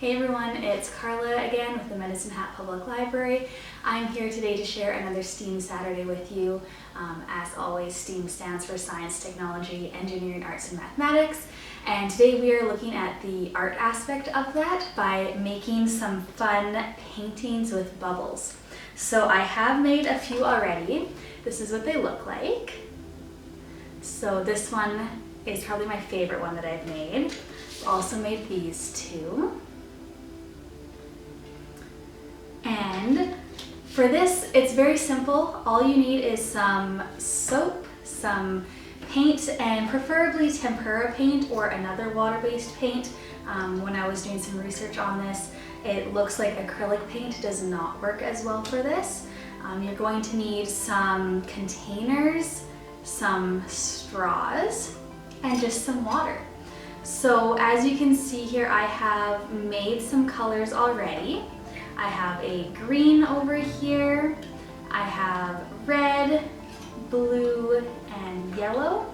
Hey everyone, it's Carla again with the Medicine Hat Public Library. I'm here today to share another STEAM Saturday with you. As always, STEAM stands for Science, Technology, Engineering, Arts, and Mathematics. And today we are looking at the art aspect of that by making some fun paintings with bubbles. So I have made a few already. This is what they look like. So this one is probably my favorite one that I've made. I've also made these two. And for this, it's very simple. All you need is some soap, some paint, and preferably tempera paint or another water-based paint. When I was doing some research on this, it looks like acrylic paint does not work as well for this. You're going to need some containers, some straws, and just some water. So as you can see here, I have made some colors already. I have a green over here, I have red, blue, and yellow.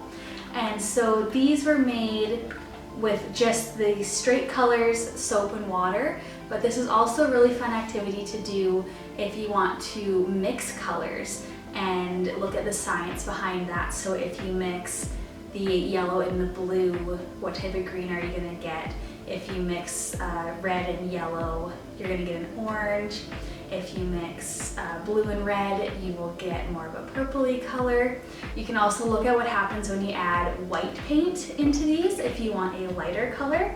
And so these were made with just the straight colors, soap and water, but this is also a really fun activity to do if you want to mix colors and look at the science behind that. So if you mix the yellow and the blue, what type of green are you going to get? If you mix red and yellow, you're going to get an orange. If you mix blue and red, you will get more of a purpley color. You can also look at what happens when you add white paint into these if you want a lighter color.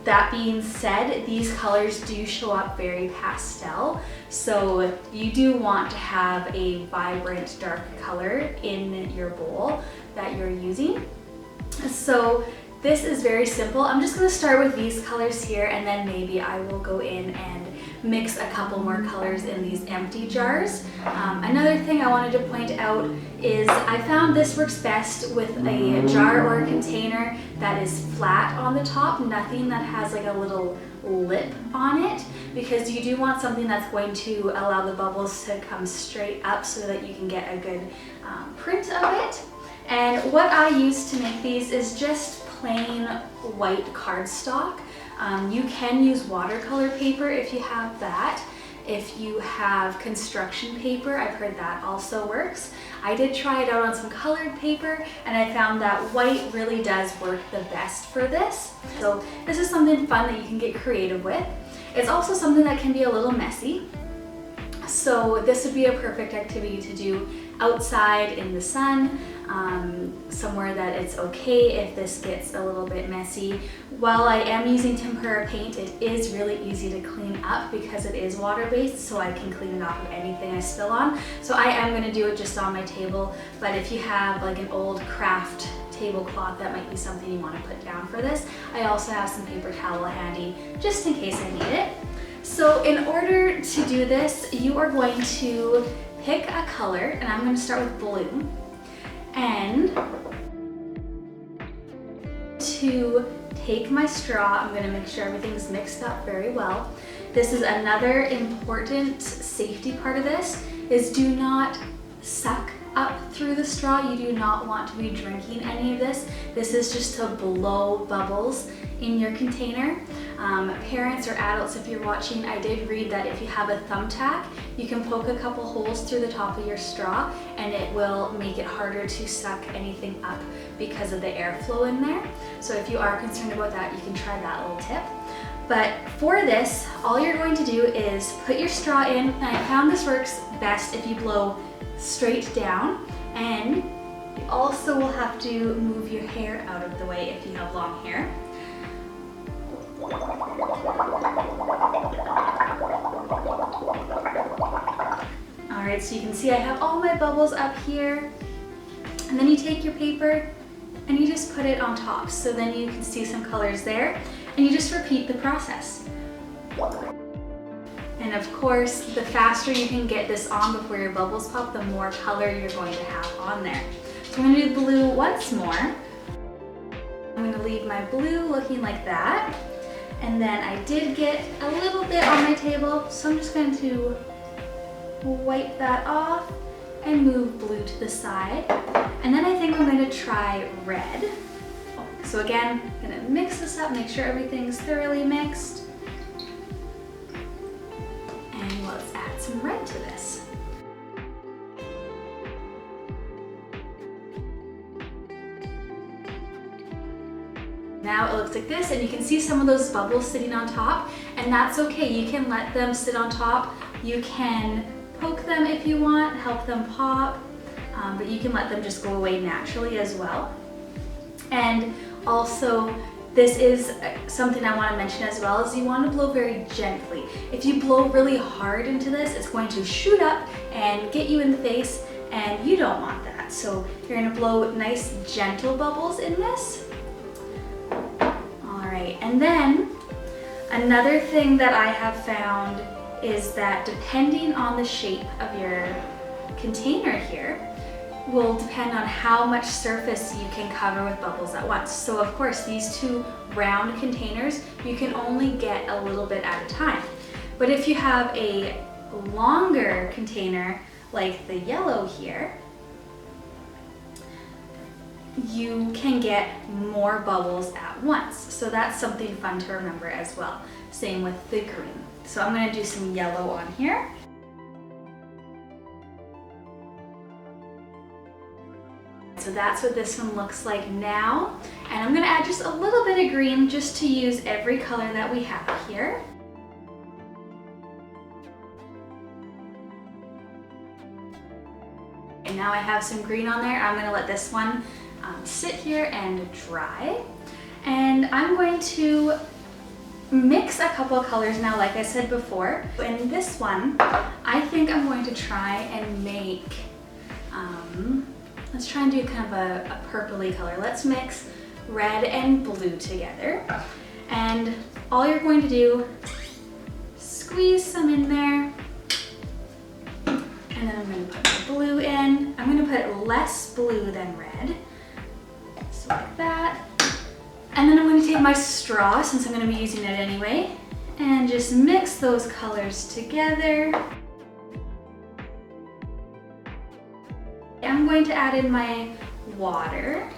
That being said, these colors do show up very pastel, so you do want to have a vibrant dark color in your bowl that you're using. So this is very simple. I'm just going to start with these colors here, and then maybe I will go in and mix a couple more colors in these empty jars. Another thing I wanted to point out is I found this works best with a jar or a container that is flat on the top, nothing that has like a little lip on it, because you do want something that's going to allow the bubbles to come straight up so that you can get a good print of it. And what I use to make these is just plain white cardstock. You can use watercolor paper if you have that. If you have construction paper, I've heard that also works. I did try it out on some colored paper, and I found that white really does work the best for this. So this is something fun that you can get creative with. It's also something that can be a little messy. So this would be a perfect activity to do outside in the sun, somewhere that it's okay if this gets a little bit messy. While I am using tempera paint, it is really easy to clean up because it is water-based, so I can clean it off of anything I spill on. So I am going to do it just on my table, but if you have like an old craft tablecloth, that might be something you want to put down for this. I also have some paper towel handy just in case I need it. So in order to do this, you are going to pick a color, and I'm going to start with blue, and to take my straw, I'm going to make sure everything's mixed up very well. This is another important safety part of this, is do not suck up through the straw. You do not want to be drinking any of this. This is just to blow bubbles in your container. Parents or adults, if you're watching, I did read that if you have a thumbtack, you can poke a couple holes through the top of your straw and it will make it harder to suck anything up because of the airflow in there. So if you are concerned about that, you can try that little tip. But for this, all you're going to do is put your straw in, and I found this works best if you blow straight down, and you also will have to move your hair out of the way if you have long hair. Alright, so you can see I have all my bubbles up here, and then you take your paper and you just put it on top, so then you can see some colors there, and you just repeat the process. And of course, the faster you can get this on before your bubbles pop, the more color you're going to have on there. So I'm going to do blue once more. I'm going to leave my blue looking like that. And then I did get a little bit on my table, so I'm just going to wipe that off and move blue to the side. And then I think I'm going to try red. So again, I'm going to mix this up, make sure everything's thoroughly mixed. some red to this. Now it looks like this, and you can see some of those bubbles sitting on top, and that's okay. You can let them sit on top. You can poke them if you want, help them pop, but you can let them just go away naturally as well. And also, this is something I want to mention as well, is you want to blow very gently. If you blow really hard into this, it's going to shoot up and get you in the face, and you don't want that. So you're going to blow nice gentle bubbles in this. Alright, and then another thing that I have found is that depending on the shape of your container here, will depend on how much surface you can cover with bubbles at once. So of course, these two round containers, you can only get a little bit at a time. But if you have a longer container, like the yellow here, you can get more bubbles at once. So that's something fun to remember as well. Same with the green. So I'm gonna do some yellow on here. So that's what this one looks like now. And I'm gonna add just a little bit of green just to use every color that we have here. And now I have some green on there. I'm gonna let this one sit here and dry. And I'm going to mix a couple of colors now, like I said before. In this one, I think I'm going to try and make, let's try and do kind of a purpley color. Let's mix red and blue together. And all you're going to do, squeeze some in there. And then I'm going to put the blue in. I'm going to put less blue than red. So like that. And then I'm going to take my straw, since I'm going to be using it anyway, and just mix those colors together. I'm going to add in my water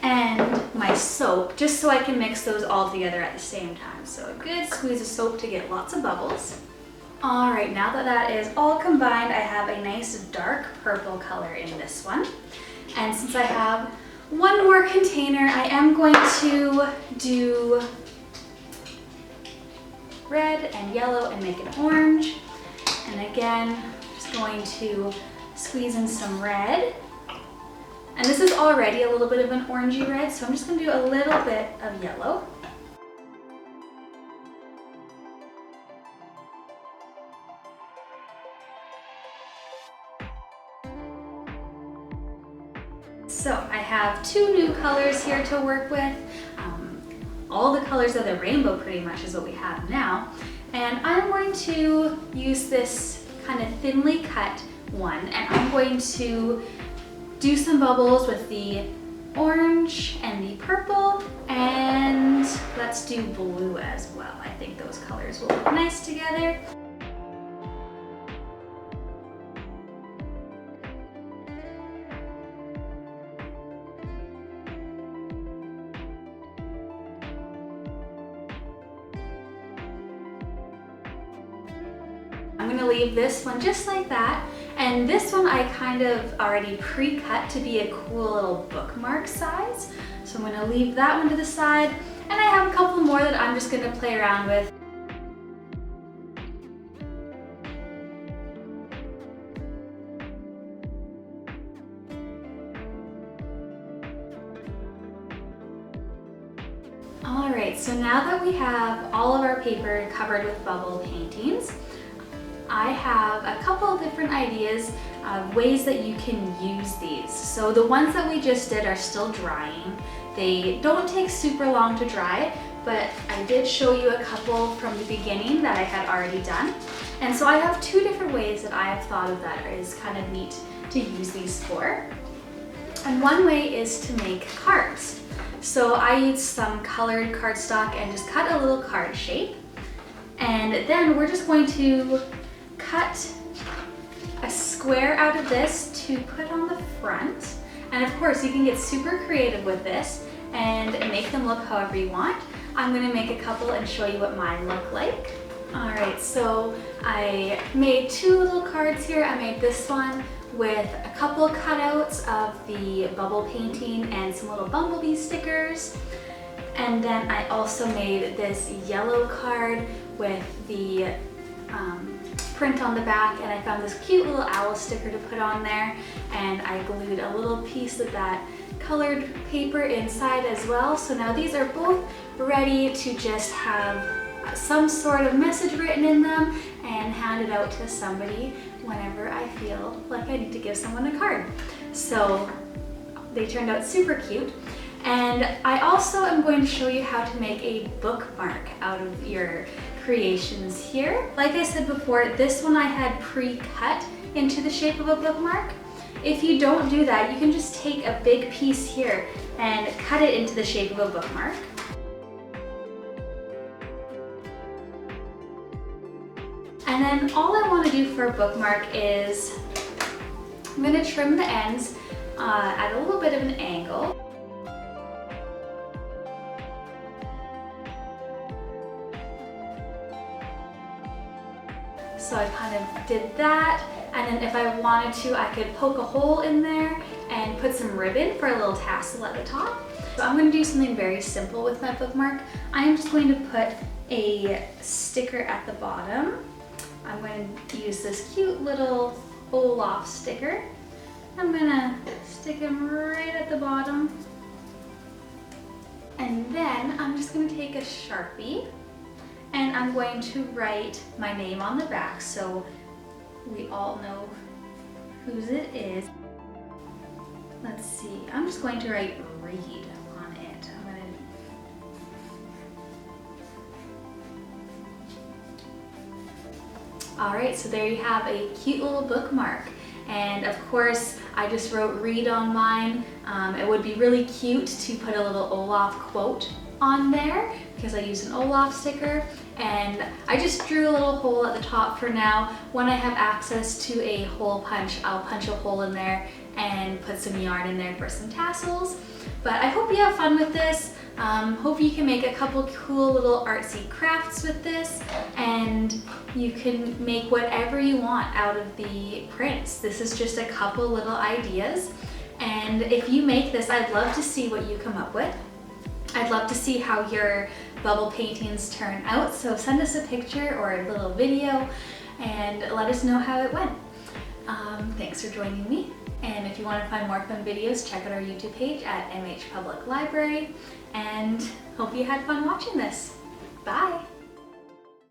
and my soap, just so I can mix those all together at the same time. So a good squeeze of soap to get lots of bubbles. All right, now that that is all combined, I have a nice dark purple color in this one. And since I have one more container, I am going to do red and yellow and make an orange. And again, just going to squeeze in some red. And this is already a little bit of an orangey red, so I'm just going to do a little bit of yellow. So I have two new colors here to work with. All the colors of the rainbow pretty much is what we have now. And I'm going to use this kind of thinly cut one, and I'm going to do some bubbles with the orange and the purple, and let's do blue as well. I think those colors will look nice together. I'm gonna leave this one just like that. And this one I kind of already pre-cut to be a cool little bookmark size. So I'm gonna leave that one to the side. And I have a couple more that I'm just gonna play around with. All right, so now that we have all of our paper covered with bubble paintings, I have a couple of different ideas of ways that you can use these. So the ones that we just did are still drying. They don't take super long to dry, but I did show you a couple from the beginning that I had already done. And so I have two different ways that I have thought of that is kind of neat to use these for. And one way is to make cards. So I used some colored cardstock and just cut a little card shape. And then we're just going to cut a square out of this to put on the front. And of course, you can get super creative with this and make them look however you want. I'm gonna make a couple and show you what mine look like. Alright, so I made two little cards here. I made this one with a couple cutouts of the bubble painting and some little bumblebee stickers. And then I also made this yellow card with the print on the back, and I found this cute little owl sticker to put on there, and I glued a little piece of that colored paper inside as well. So now these are both ready to just have some sort of message written in them and hand it out to somebody whenever I feel like I need to give someone a card. So they turned out super cute. And I also am going to show you how to make a bookmark out of your creations here. Like I said before, this one I had pre-cut into the shape of a bookmark. If you don't do that, you can just take a big piece here and cut it into the shape of a bookmark. And then all I want to do for a bookmark is I'm going to trim the ends at a little bit of an angle. So I kind of did that, and then if I wanted to, I could poke a hole in there and put some ribbon for a little tassel at the top. So I'm going to do something very simple with my bookmark. I'm just going to put a sticker at the bottom. I'm going to use this cute little Olaf sticker. I'm going to stick him right at the bottom. And then I'm just going to take a Sharpie and I'm going to write my name on the back so we all know whose it is. Let's see, I'm just going to write Read on it. Alright, so there you have a cute little bookmark. And of course, I just wrote Read on mine. It would be really cute to put a little Olaf quote on there because I used an Olaf sticker, and I just drew a little hole at the top for now. When I have access to a hole punch, I'll punch a hole in there and put some yarn in there for some tassels. But I hope you have fun with this. Hope you can make a couple cool little artsy crafts with this, and you can make whatever you want out of the prints. This is just a couple little ideas, and if you make this, I'd love to see what you come up with. I'd love to see how your bubble paintings turn out, so send us a picture or a little video and let us know how it went. Thanks for joining me, and if you want to find more fun videos, check out our YouTube page at MHPublicLibrary, and hope you had fun watching this.